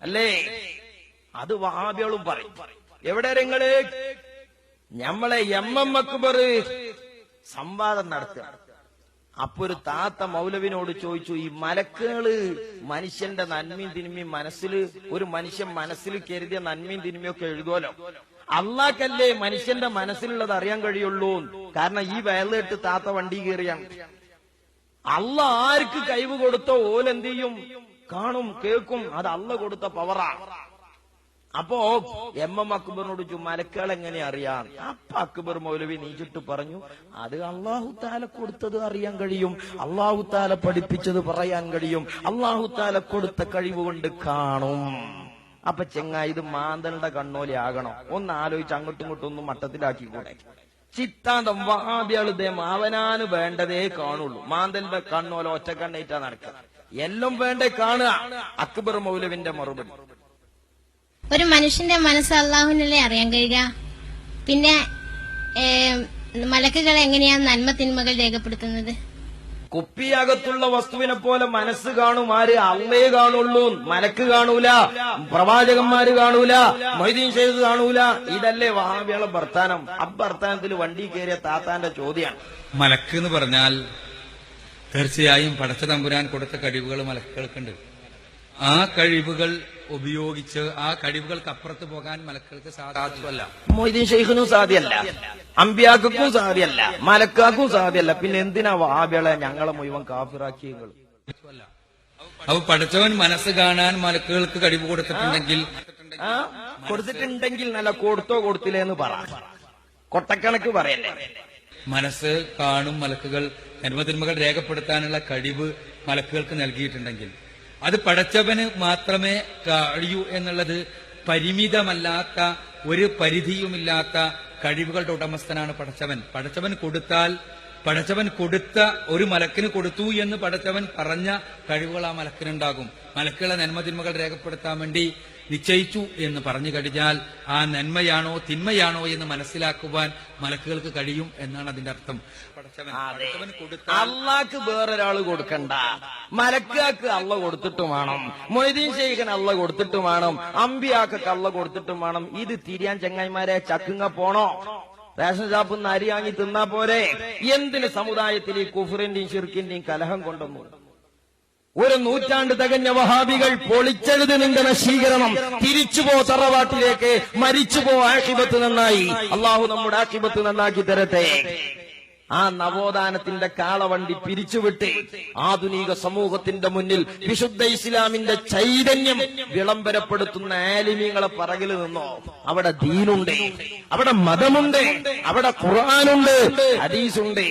അല്ലേ? അത് വഹാബികളും പറയും. എവിടെ നിങ്ങള്? ഞമ്മളെ എം അക്ബർ സംവാദം നടത്തുക. അപ്പൊ ഒരു താത്ത മൗലവിനോട് ചോദിച്ചു, ഈ മലക്കുകള് മനുഷ്യന്റെ നന്മയും തിന്മയും ഒരു മനുഷ്യൻ മനസ്സിൽ കരുതിയ നന്മയും തിന്മയൊക്കെ എഴുതുമല്ലോ, അള്ളാഹ്ക്കല്ലേ മനുഷ്യന്റെ മനസ്സിലുള്ളത് അറിയാൻ കഴിയുള്ളൂ? കാരണം ഈ വയലിട്ട് താത്ത വണ്ടി കയറിയാണ്. അള്ളാഹ് ആർക്ക് കഴിവ് കൊടുത്തോ ഓലെന്ത് ചെയ്യും? കാണും, കേൾക്കും. അത് അള്ളാഹ് കൊടുത്ത പവറാണ്. അപ്പോ എം അക്ബറിനോട് മലക്കുകൾ എങ്ങനെ അറിയാം? അപ്പൊ അക്ബർ മൗലവി നീച്ചിട്ട് പറഞ്ഞു, അത് അള്ളാഹു താല കൊടുത്തത് അറിയാൻ കഴിയും, അള്ളാഹു താല പഠിപ്പിച്ചത് പറയാൻ കഴിയും, അള്ളാഹു താല കൊടുത്ത കഴിവ് കൊണ്ട് കാണും. അപ്പൊ ചെങ്ങായി, ഇത് മാന്തളുടെ കണ്ണോലെ ആകണം. ഒന്ന് ആലോചിച്ച് അങ്ങോട്ടും ഇങ്ങോട്ടും ഒന്നും മട്ടത്തിലാക്കിക്കൂടെ? ചിത്താന്തം വഹാബിയാളുടെ അവനാന് വേണ്ടതേ കാണുള്ളൂ. മാന്തലിന്റെ കണ്ണോല ഒറ്റക്കണ്ണേറ്റാ നടക്കുക. എല്ലാം വേണ്ടേ കാണുക. അക്ബർ മൗലവിന്റെ മറുപടി, ഒരു മനുഷ്യന്റെ മനസ്സ് അള്ളാഹുവിനല്ലേ അറിയാൻ കഴിയുക? പിന്നെ മലക്കുകൾ എങ്ങനെയാണ് നന്മ തിന്മകൾ രേഖപ്പെടുത്തുന്നത്? കുപ്പിയകത്തുള്ള വസ്തുവിനെ പോലെ മനസ്സ് കാണും. ആര്? അള്ളേ കാണുള്ളൂ. മലക്ക് കാണൂല, പ്രവാചകന്മാര് കാണൂല, മൊയ്തീൻ ഷെയ്ഖ് കാണൂല. ഇതല്ലേ വഹാബികളെ വർത്താനം. അവർത്താനത്തിൽ വണ്ടി കയറിയ താത്താന്റെ ചോദ്യമാണ്. മലക്ക് എന്ന് പറഞ്ഞാൽ തീർച്ചയായും പടച്ച തമ്പുരാൻ കൊടുത്ത കഴിവുകൾ മലക്കുകൾക്കുണ്ട്. ആ കഴിവുകൾ ഉപയോഗിച്ച് ആ കഴിവുകൾക്ക് അപ്പുറത്ത് പോകാൻ മലക്കുകൾക്ക് സാധ്യമല്ല. മൊയ്തീൻ ഷെയ്ഖിനും സാധ്യമല്ല, അമ്പിയാക്കും സാധ്യമല്ല, മലക്കാക്കും സാധ്യമല്ല. പിന്നെ എന്തിനാ വഹാബികളെ ഞങ്ങളെ മുഴുവൻ കാഫിറാക്കിയങ്ങൾ? അപ്പൊ പഠിച്ചവൻ മനസ്സ് കാണാൻ മലക്കുകൾക്ക് കഴിവ് കൊടുത്തിട്ടുണ്ടെങ്കിൽ നല്ല കൊടുത്തോ കൊടുത്തില്ലേന്ന് പറ, കൊട്ടക്കണക്ക് പറയല്ലേ. മനസ്സ് കാണും മലക്കുകൾ, നന്മതിന്മകൾ രേഖപ്പെടുത്താനുള്ള കഴിവ് മലക്കുകൾക്ക് നൽകിയിട്ടുണ്ടെങ്കിൽ അത് പടച്ചവന് മാത്രമേ കഴിയൂ എന്നുള്ളത് പരിമിതമല്ലാത്ത, ഒരു പരിധിയുമില്ലാത്ത കഴിവുകളുടെ ഉടമസ്ഥനാണ് പടച്ചവൻ. പടച്ചവൻ കൊടുത്ത ഒരു മലക്കിന് കൊടുത്തു എന്ന് പടച്ചവൻ പറഞ്ഞ കഴിവുകൾ ആ മലക്കിനുണ്ടാകും. മലക്കുകളെ നന്മതിന്മകൾ രേഖപ്പെടുത്താൻ വേണ്ടി നിശ്ചയിച്ചു എന്ന് പറഞ്ഞു കഴിഞ്ഞാൽ ആ നന്മയാണോ തിന്മയാണോ എന്ന് മനസ്സിലാക്കുവാൻ മലക്കുകൾക്ക് കഴിയും എന്നാണ് അതിന്റെ അർത്ഥം. അള്ളാഹ്ക്ക് വേറൊരാള് കൊടുക്കണ്ട, മലക്കാക്ക് അള്ള കൊടുത്തിട്ടും വേണം, മൊയ്തീൻ ഷെയ്ഖിന് അള്ള കൊടുത്തിട്ടും വേണം, അമ്പിയാക്കൊക്കെ അള്ള കൊടുത്തിട്ടും വേണം. ഇത് തിരിയാൻ ചങ്ങായിമാരെ ചക്കുങ്ങ പോണോ? റേഷൻ ഷാപ്പിൽ നിന്ന് അരി വാങ്ങി തിന്നാ പോരെ? എന്തിന് സമുദായത്തിൽ ഈ കുഫറിന്റെയും ഷിർക്കിന്റെയും കലഹം കൊണ്ടുവന്നു? ഒരു നൂറ്റാണ്ട് തികഞ്ഞ വഹാബികൾ പൊളിച്ചെഴുതി നിന്റെ നശീകരണം. തിരിച്ചുപോ തറവാട്ടിലേക്ക്, മരിച്ചുപോ, ആഖിബത്ത് നന്നായി. അള്ളാഹു നമ്മുടെ ആഖിബത്ത് നന്നാക്കി തരട്ടെ. ആ നവോത്ഥാനത്തിന്റെ കാളവണ്ടി പിരിച്ചുവിട്ട് ആധുനിക സമൂഹത്തിന്റെ മുന്നിൽ വിശുദ്ധ ഇസ്ലാമിന്റെ ചൈതന്യം വിളംബരപ്പെടുത്തുന്ന ആലിമീങ്ങളെ പറകിൽ നിന്നോ? അവിടെ ദീനുണ്ട്, അവിടെ മതമുണ്ട്, അവിടെ ഖുർആനുണ്ട്, ഹദീസുണ്ട്.